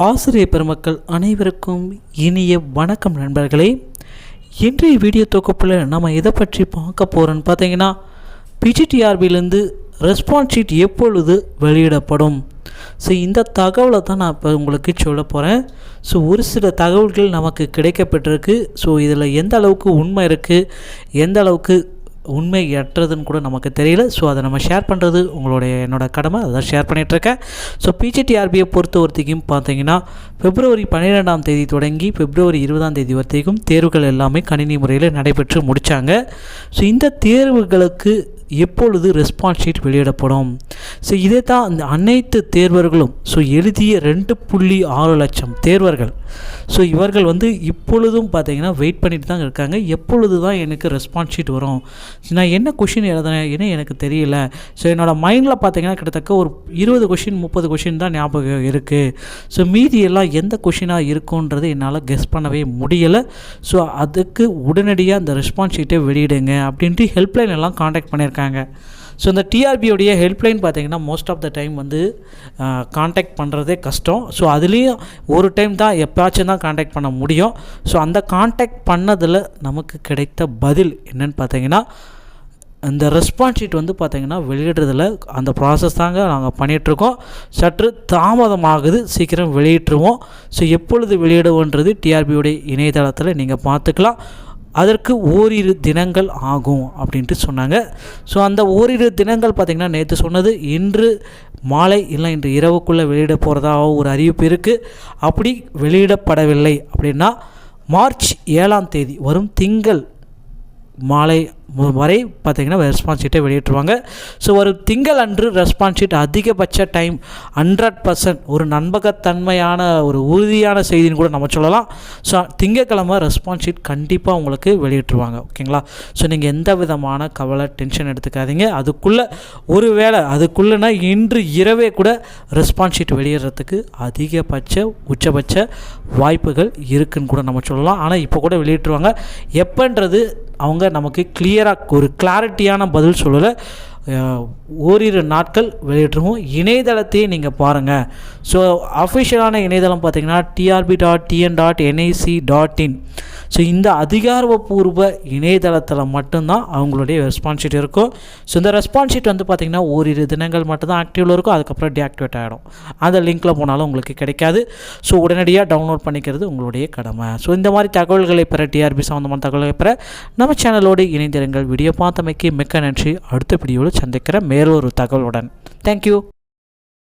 ஆசிரியர் பெருமக்கள் அனைவருக்கும் இனிய வணக்கம் நண்பர்களே. இன்றைய வீடியோ தொகுப்பில் நம்ம எதை பற்றி பார்க்க போகிறோன்னு பார்த்தீங்கன்னா, பிஜிடிஆர்பியிலேருந்து ரெஸ்பான்ஸ் ஷீட் எப்பொழுது வெளியிடப்படும். ஸோ இந்த தகவலை தான் நான் இப்போ உங்களுக்கு சொல்ல போகிறேன். ஸோ ஒரு சில தகவல்கள் நமக்கு கிடைக்கப்பட்டிருக்கு. ஸோ இதில் எந்த அளவுக்கு உண்மை இருக்குது, எந்த அளவுக்கு உண்மையற்றதுன்னு கூட நமக்கு தெரியல. ஸோ அதை நம்ம ஷேர் பண்ணுறது என்னோட கடமை, அதை ஷேர் பண்ணிகிட்ருக்கேன். ஸோ பிஜிடிஆர்பியை பொறுத்த வரைக்கும் பார்த்தீங்கன்னா, பிப்ரவரி 12ஆம் தேதி தொடங்கி பிப்ரவரி 20ஆம் தேதி வரைக்கும் தேர்வுகள் எல்லாமே கணினி முறையில் நடைபெற்று முடித்தாங்க. ஸோ இந்த தேர்வுகளுக்கு எப்பொழுது ரெஸ்பான்ஸ் ஷீட் வெளியிடப்படும். ஸோ இதே தான் இந்த அனைத்து தேர்வர்களும் எழுதிய 2.6 லட்சம் தேர்வர்கள். ஸோ இவர்கள் இப்பொழுதும் பார்த்திங்கன்னா வெயிட் பண்ணிட்டு தான் இருக்காங்க. எப்பொழுது தான் எனக்கு ரெஸ்பான்ஸ் ஷீட் வரும், நான் என்ன கொஷின் எழுதுனேன் ஏன்னா எனக்கு தெரியல. ஸோ என்னோடய மைண்டில் பார்த்திங்கன்னா கிட்டத்தட்ட ஒரு 20 கொஷின் 30 கொஷின் தான் ஞாபகம் இருக்குது. ஸோ மீதி எல்லாம் எந்த கொஷினாக இருக்குன்றது என்னால் கெஸ் பண்ணவே முடியலை. ஸோ அதுக்கு உடனடியாக அந்த ரெஸ்பான்ஸ் ஷீட்டை வெளியிடுங்க அப்படின்ட்டு ஹெல்ப்லைன் எல்லாம் காண்டாக்ட் பண்ணியிருக்காங்க. ஸோ இந்த டிஆர்பியோடைய ஹெல்ப்லைன் பார்த்திங்கன்னா most of the time contact பண்ணுறதே கஷ்டம். ஸோ அதுலேயும் ஒரு டைம் தான் எப்போயாச்சும் தான் காண்டாக்ட் பண்ண முடியும். ஸோ அந்த காண்டாக்ட் பண்ணதில் நமக்கு கிடைத்த பதில் என்னென்னு பார்த்தீங்கன்னா, இந்த ரெஸ்பான்ஸ் ஷீட் பார்த்திங்கன்னா வெளியிடுறதில் அந்த ப்ராசஸ் தாங்க நாங்கள் பண்ணிகிட்ருக்கோம். சற்று தாமதமாகுது, சீக்கிரம் வெளியிட்டுருவோம். ஸோ எப்பொழுது வெளியிடுவோன்றது டிஆர்பியோடைய இணையதளத்தில் நீங்கள் பார்த்துக்கலாம். அதற்கு ஓரிரு தினங்கள் ஆகும் அப்படின்ட்டு சொன்னாங்க. ஸோ அந்த ஓரிரு தினங்கள் பார்த்திங்கன்னா நேற்று சொன்னது இன்று மாலை இல்லை இன்று இரவுக்குள்ளே வெளியிட போகிறதாக ஒரு அறிவிப்பு இருக்குது. அப்படி வெளியிடப்படவில்லை அப்படின்னா மார்ச் 7ஆம் தேதி வரும் திங்கள் மாலை வரை பார்த்திங்கன்னா ரெஸ்பான்ஸ் ஷீட்டை வெளியிட்டுருவாங்க. ஸோ ஒரு திங்கள் அன்று ரெஸ்பான்ஸ் ஷீட் அதிகபட்ச டைம் 100% ஒரு நம்பகத்தன்மையான ஒரு உறுதியான செய்தின்னு கூட நம்ம சொல்லலாம். ஸோ திங்கக்கிழமை ரெஸ்பான்ஸ் ஷீட் கண்டிப்பாக உங்களுக்கு வெளியிட்டுருவாங்க. ஓகேங்களா? ஸோ நீங்கள் எந்த விதமான கவலை டென்ஷன் எடுத்துக்காதீங்க. அதுக்குள்ளேனா இன்று இரவே கூட ரெஸ்பான்ஸ் ஷீட் வெளியிடுறதுக்கு உச்சபட்ச வாய்ப்புகள் இருக்குன்னு கூட நம்ம சொல்லலாம். ஆனால் இப்போ கூட வெளியிட்டுருவாங்க. எப்போன்றது அவங்க நமக்கு ஒரு கிளாரிட்டியான பதில் சொல்லலை. ஓரிரு நாட்கள் வெளியிட்டுருவோம். இணையதளத்தையே நீங்கள் பாருங்கள். ஸோ அஃபிஷியலான இணையதளம் பார்த்திங்கன்னா trb.tn.nic.in. ஸோ இந்த அதிகாரப்பூர்வ இணையதளத்தில் மட்டும்தான் அவங்களுடைய ரெஸ்பான்ஸ் ஷீட் இருக்கும். ஸோ இந்த ரெஸ்பான்ஸ் ஷீட் பார்த்திங்கன்னா ஓரிரு தினங்கள் மட்டும்தான் ஆக்டிவில் இருக்கும். அதுக்கப்புறம் டீஆக்டிவேட் ஆகிடும். அந்த லிங்க்கில் போனாலும் உங்களுக்கு கிடைக்காது. ஸோ உடனடியாக டவுன்லோட் பண்ணிக்கிறது உங்களுடைய கடமை. ஸோ இந்த மாதிரி தகவல்களை பெற, டிஆர்பி சம்மந்தமான தகவல்களை பெற நம்ம சேனலோடு இணைந்திருங்கள். வீடியோ பார்த்தமைக்கு மிக்க நன்றி. அடுத்த வீடியோவில் சந்திக்கிற மேலொரு தகவலுடன். தேங்க்யூ.